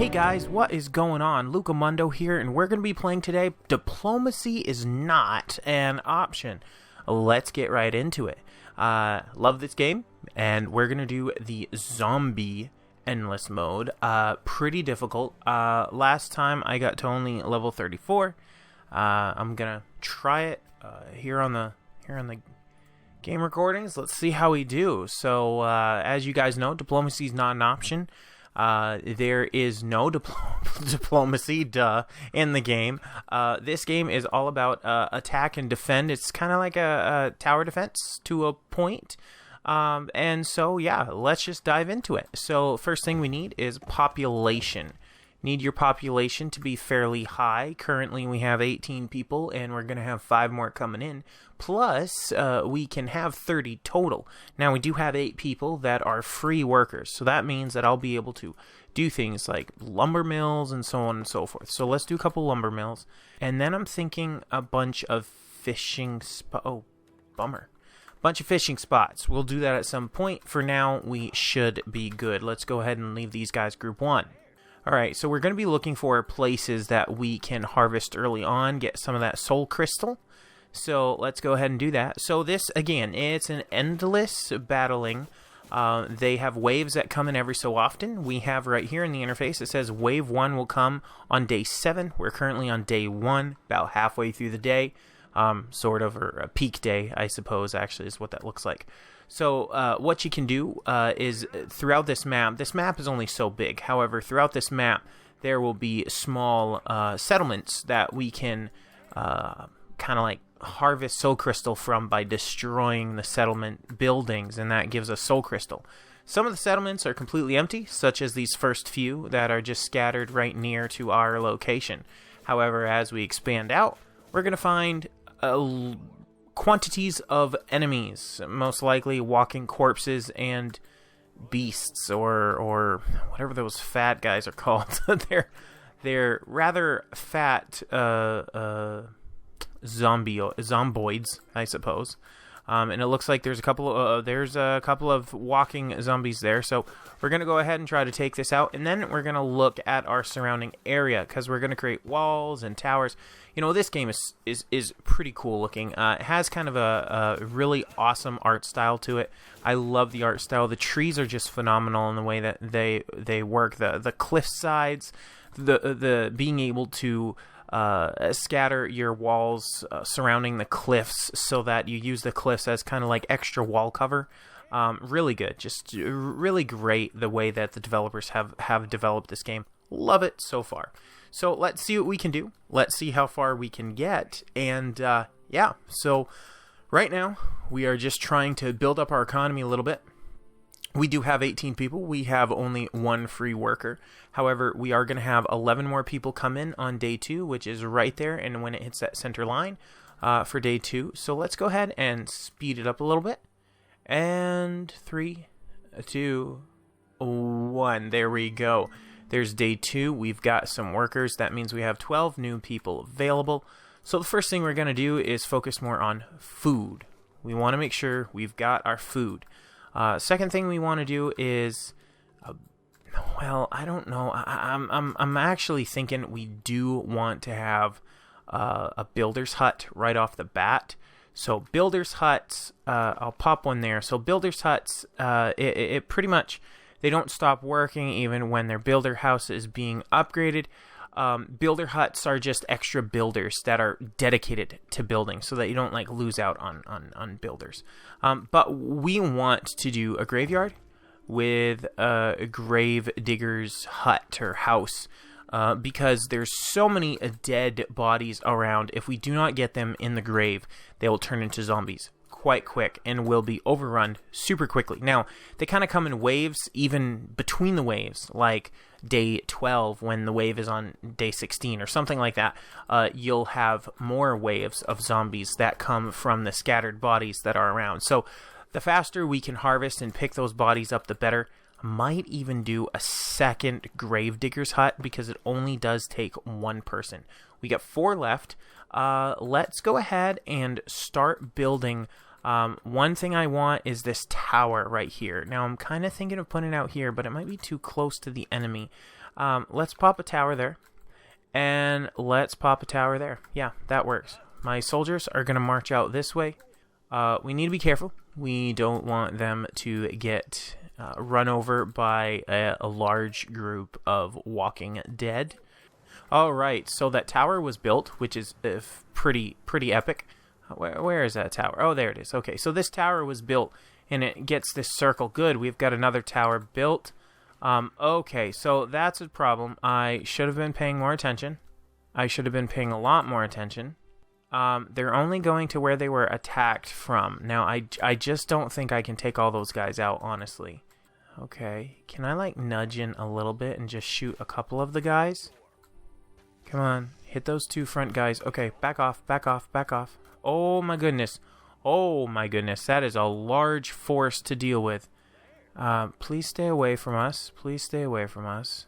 Hey guys, what is going on? Lukamundo here, and we're going to be playing today Diplomacy is Not an Option. Let's get right into it. Love this game, and we're going to do the zombie endless mode. Pretty difficult. Last time I got to only level 34. I'm going to try it here on the game recordings. Let's see how we do. So, as you guys know, diplomacy is not an option. There is no diplomacy, in the game. This game is all about attack and defend. It's kind of like a tower defense to a point. And so, yeah, let's just dive into it. So, first thing we need is population. Need your population to be fairly high. Currently, we have 18 people, and we're going to have 5 more coming in. Plus, we can have 30 total. Now, we do have 8 people that are free workers, so that means that I'll be able to do things like lumber mills and so on and so forth. So let's do a couple lumber mills, and then I'm thinking a bunch of fishing Oh, bummer. Bunch of fishing spots. We'll do that at some point. For now, we should be good. Let's go ahead and leave these guys group 1. Alright, so we're going to be looking for places that we can harvest early on, get some of that soul crystal. So let's go ahead and do that. So this, again, it's an endless battling. They have waves that come in every so often. We have right here in the interface, it says wave 1 will come on day 7. We're currently on day 1, about halfway through the day. Sort of, or a peak day, I suppose, actually, is what that looks like. So what you can do is throughout this map is only so big. However, throughout this map, there will be small settlements that we can kind of like harvest soul crystal from by destroying the settlement buildings, and that gives us soul crystal. Some of the settlements are completely empty, such as these first few that are just scattered right near to our location. However, as we expand out, we're going to find quantities of enemies, most likely walking corpses and beasts, or whatever those fat guys are called. they're rather fat zomboids, I suppose. And it looks like there's a couple of walking zombies there. So we're gonna go ahead and try to take this out, and then we're gonna look at our surrounding area because we're gonna create walls and towers. You know, this game is pretty cool looking. It has kind of a really awesome art style to it. I love the art style. The trees are just phenomenal in the way that they work. The cliff sides, the being able to scatter your walls surrounding the cliffs so that you use the cliffs as kind of like extra wall cover. Really good. Just really great the way that the developers have developed this game. Love it so far. So let's see what we can do. Let's see how far we can get. And yeah, so right now we are just trying to build up our economy a little bit. We do have 18 people. We have only 1 free worker. However, we are going to have 11 more people come in on day 2, which is right there, and when it hits that center line for day 2. So let's go ahead and speed it up a little bit. And 3, 2, 1. There we go. There's day 2. We've got some workers. That means we have 12 new people available. So the first thing we're going to do is focus more on food. We want to make sure we've got our food. Second thing we want to do is, well, I don't know. I'm actually thinking we do want to have a builder's hut right off the bat. So builder's huts, I'll pop one there. So builder's huts, it pretty much, they don't stop working even when their builder house is being upgraded. Builder huts are just extra builders that are dedicated to building so that you don't like lose out on builders. But we want to do a graveyard with a grave digger's hut or house because there's so many dead bodies around. If we do not get them in the grave, they will turn into zombies quite quick and will be overrun super quickly. Now, they kind of come in waves, even between the waves, like day 12 when the wave is on day 16 or something like that. You'll have more waves of zombies that come from the scattered bodies that are around. So the faster we can harvest and pick those bodies up, the better. Might even do a second gravedigger's hut because it only does take 1 person. We got 4 left. Let's go ahead and start building. One thing I want is this tower right here. Now I'm kind of thinking of putting it out here, but it might be too close to the enemy. Let's pop a tower there. And let's pop a tower there. Yeah, that works. My soldiers are going to march out this way. We need to be careful. We don't want them to get run over by a large group of walking dead. All right, so that tower was built, which is pretty epic. Where is that tower? Oh, there it is. Okay, so this tower was built, and it gets this circle. Good, we've got another tower built. Okay, so that's a problem. I should have been paying more attention. I should have been paying a lot more attention. They're only going to where they were attacked from. Now, I just don't think I can take all those guys out, honestly. Okay, can I, like, nudge in a little bit and just shoot a couple of the guys? Come on, hit those two front guys. Okay, back off, back off, back off. Oh, my goodness. Oh, my goodness, that is a large force to deal with. Please stay away from us. Please stay away from us.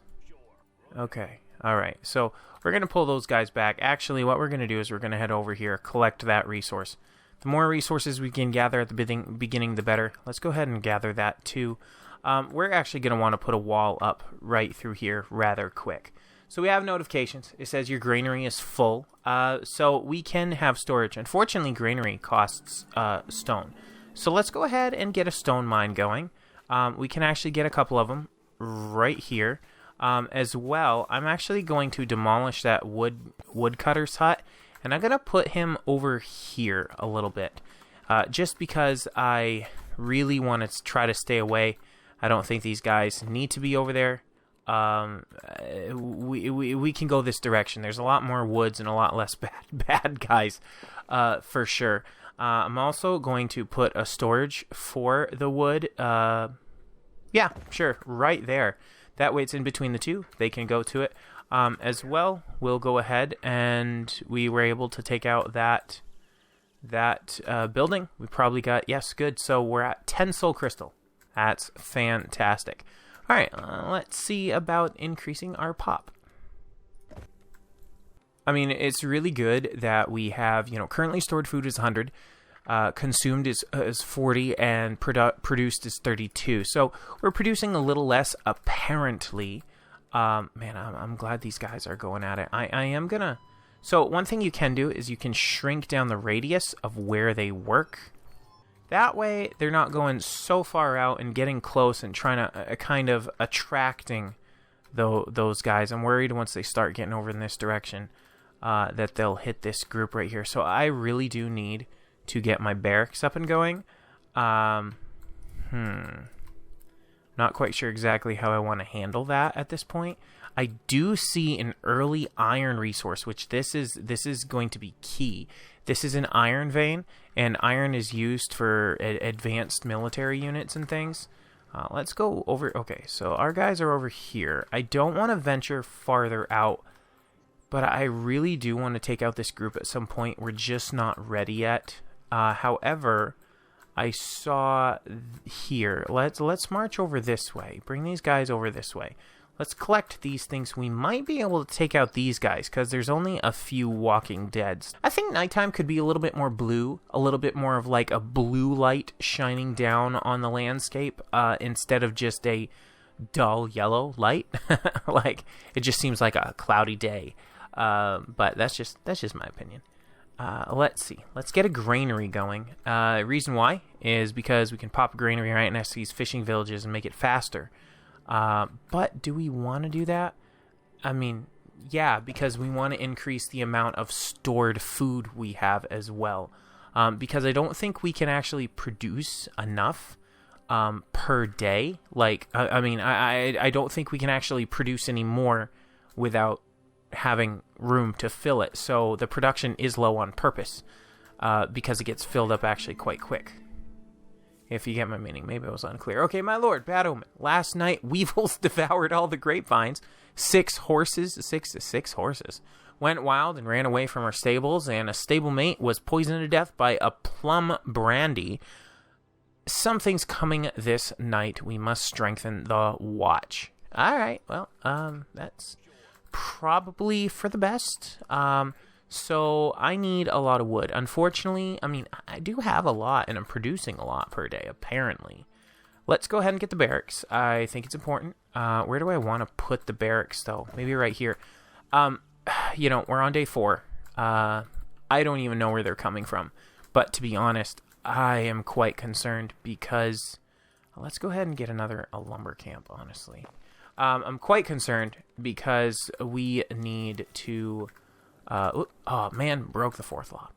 Okay. All right. So we're going to pull those guys back. Actually, what we're going to do is we're going to head over here, collect that resource. The more resources we can gather at the beginning, the better. Let's go ahead and gather that too. We're actually going to want to put a wall up right through here rather quick. So we have notifications. It says your granary is full. So we can have storage. Unfortunately, granary costs stone. So let's go ahead and get a stone mine going. We can actually get a couple of them right here. As well, I'm actually going to demolish that woodcutter's hut, and I'm going to put him over here a little bit, just because I really want to try to stay away. I don't think these guys need to be over there. We can go this direction. There's a lot more woods and a lot less bad guys, for sure. I'm also going to put a storage for the wood. Yeah, sure, right there. That way it's in between the two. They can go to it. As well, we'll go ahead and we were able to take out that building. We probably got, yes, good. So we're at 10 soul crystal. That's fantastic. All right, let's see about increasing our pop. I mean, it's really good that we have, currently stored food is 100. Consumed is 40, and produced is 32. So we're producing a little less, apparently. Man, I'm glad these guys are going at it. I am gonna... So one thing you can do is you can shrink down the radius of where they work. That way, they're not going so far out and getting close and trying to kind of attracting those guys. I'm worried once they start getting over in this direction that they'll hit this group right here. So I really do need to get my barracks up and going. Not quite sure exactly how I want to handle that at this point. I do see an early iron resource, which this is going to be key. This is an iron vein, and iron is used for advanced military units and things. Let's go over... Okay, so our guys are over here. I don't want to venture farther out, but I really do want to take out this group at some point. We're just not ready yet. However, I saw here. Let's march over this way. Bring these guys over this way. Let's collect these things. We might be able to take out these guys because there's only a few walking deads. I think nighttime could be a little bit more blue, a little bit more of like a blue light shining down on the landscape instead of just a dull yellow light. Like it just seems like a cloudy day. But that's just my opinion. Let's see. Let's get a granary going. Reason why is because we can pop a granary right next to these fishing villages and make it faster. But do we want to do that? I mean, yeah, because we want to increase the amount of stored food we have as well. Because I don't think we can actually produce enough per day. Like, I don't think we can actually produce any more without having room to fill it. So the production is low on purpose because it gets filled up actually quite quick. If you get my meaning. Maybe it was unclear. Okay, my lord, bad omen. Last night, weevils devoured all the grapevines. Six horses went wild and ran away from our stables, and a stablemate was poisoned to death by a plum brandy. Something's coming this night. We must strengthen the watch. All right, well, that's probably for the best. So I need a lot of wood. Unfortunately, I mean, I do have a lot, and I'm producing a lot per day, apparently. Let's go ahead and get the barracks. I think it's important. Where do I want to put the barracks, though? Maybe right here. We're on day 4. I don't even know where they're coming from. But to be honest, I am quite concerned because... Let's go ahead and get a lumber camp, honestly. I'm quite concerned because we need to... oh, man, broke the 4th law.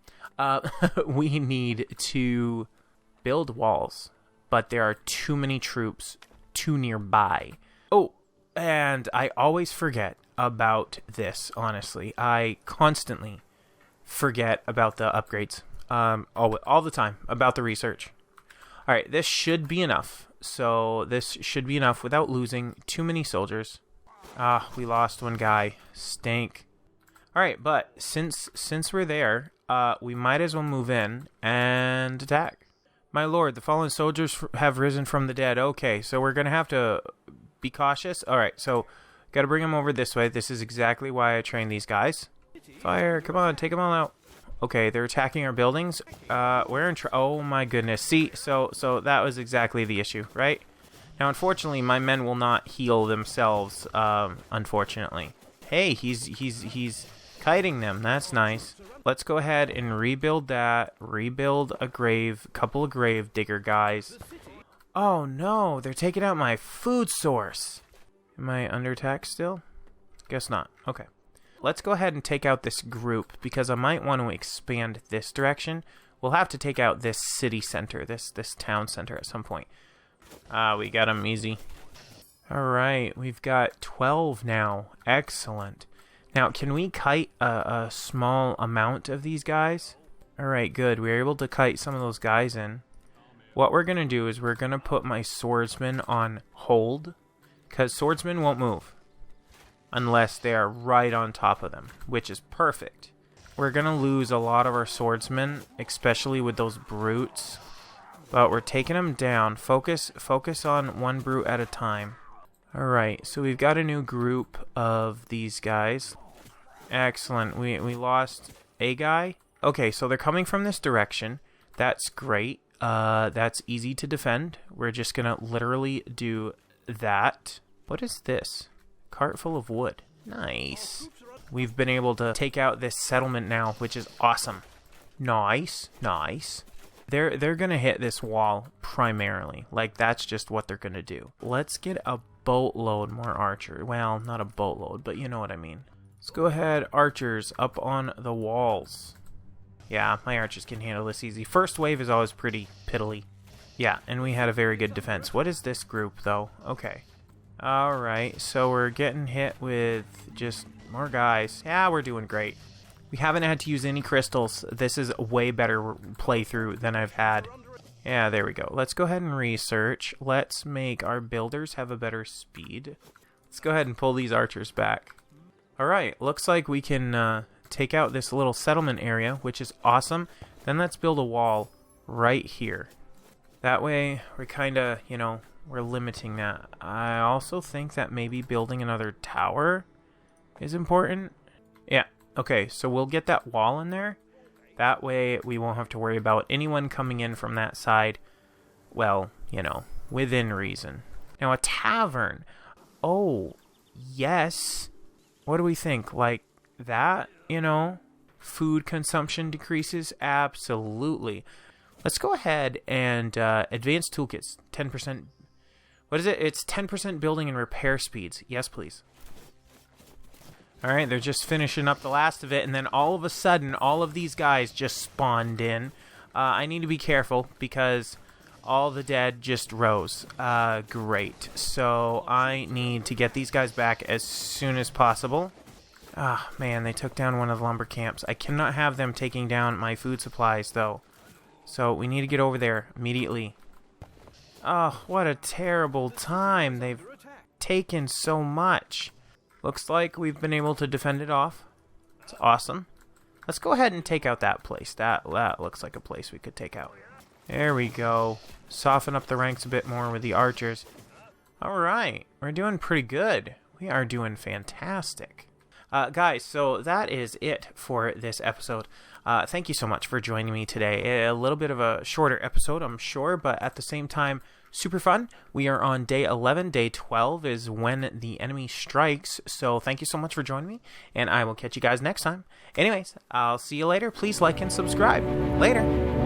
We need to build walls, but there are too many troops too nearby. Oh, and I always forget about this, honestly. I constantly forget about the upgrades. All the time, about the research. Alright, this should be enough. So this should be enough without losing too many soldiers. We lost one guy. Stink. Alright, but since we're there, we might as well move in and attack. My lord, the fallen soldiers have risen from the dead. Okay, so we're going to have to be cautious. Alright, so got to bring them over this way. This is exactly why I trained these guys. Fire, come on, take them all out. Okay, they're attacking our buildings. We're in oh my goodness. See, so that was exactly the issue, right? Now, unfortunately, my men will not heal themselves, unfortunately. Hey, he's kiting them. That's nice. Let's go ahead and rebuild that. Rebuild a couple of grave digger guys. Oh no, they're taking out my food source. Am I under attack still? Guess not. Okay. Let's go ahead and take out this group, because I might want to expand this direction. We'll have to take out this city center, this town center at some point. We got them easy. Alright, we've got 12 now. Excellent. Now, can we kite a small amount of these guys? Alright, good. We were able to kite some of those guys in. What we're going to do is we're going to put my swordsmen on hold, because swordsmen won't move unless they are right on top of them, which is perfect. We're going to lose a lot of our swordsmen, especially with those brutes, but we're taking them down. Focus on one brute at a time. Alright, so we've got a new group of these guys. Excellent. We lost a guy. Okay, so they're coming from this direction. That's great. That's easy to defend. We're just going to literally do that. What is this? Cart full of wood. Nice. We've been able to take out this settlement now, which is awesome. Nice. Nice. They're going to hit this wall primarily. Like, that's just what they're going to do. Let's get a boatload more archers. Well, not a boatload, but you know what I mean. Let's go ahead, archers, up on the walls. Yeah, my archers can handle this easy. First wave is always pretty piddly. Yeah, and we had a very good defense. What is this group, though? Okay. Alright, so we're getting hit with just more guys. Yeah, we're doing great. We haven't had to use any crystals. This is a way better playthrough than I've had. Yeah, there we go. Let's go ahead and research. Let's make our builders have a better speed. Let's go ahead and pull these archers back. Alright, looks like we can take out this little settlement area, which is awesome. Then let's build a wall right here. That way, we're kind of, we're limiting that. I also think that maybe building another tower is important. Yeah, okay, so we'll get that wall in there. That way, we won't have to worry about anyone coming in from that side. Well, within reason. Now, a tavern. Oh, yes. What do we think? Like that, food consumption decreases? Absolutely. Let's go ahead and advanced toolkits, 10%. What is it? It's 10% building and repair speeds. Yes, please. Alright, they're just finishing up the last of it, and then all of a sudden, all of these guys just spawned in. I need to be careful, because all the dead just rose. Great. So, I need to get these guys back as soon as possible. Ah, man, they took down one of the lumber camps. I cannot have them taking down my food supplies, though. So, we need to get over there immediately. Oh, what a terrible time. They've taken so much. Looks like we've been able to defend it off. It's awesome. Let's go ahead and take out that place. That looks like a place we could take out. There we go. Soften up the ranks a bit more with the archers. Alright, we're doing pretty good. We are doing fantastic. Guys, so that is it for this episode. Thank you so much for joining me today. A little bit of a shorter episode, I'm sure, but at the same time, super fun. We are on day 11. Day 12 is when the enemy strikes. So thank you so much for joining me, and I will catch you guys next time. Anyways, I'll see you later. Please like and subscribe. Later.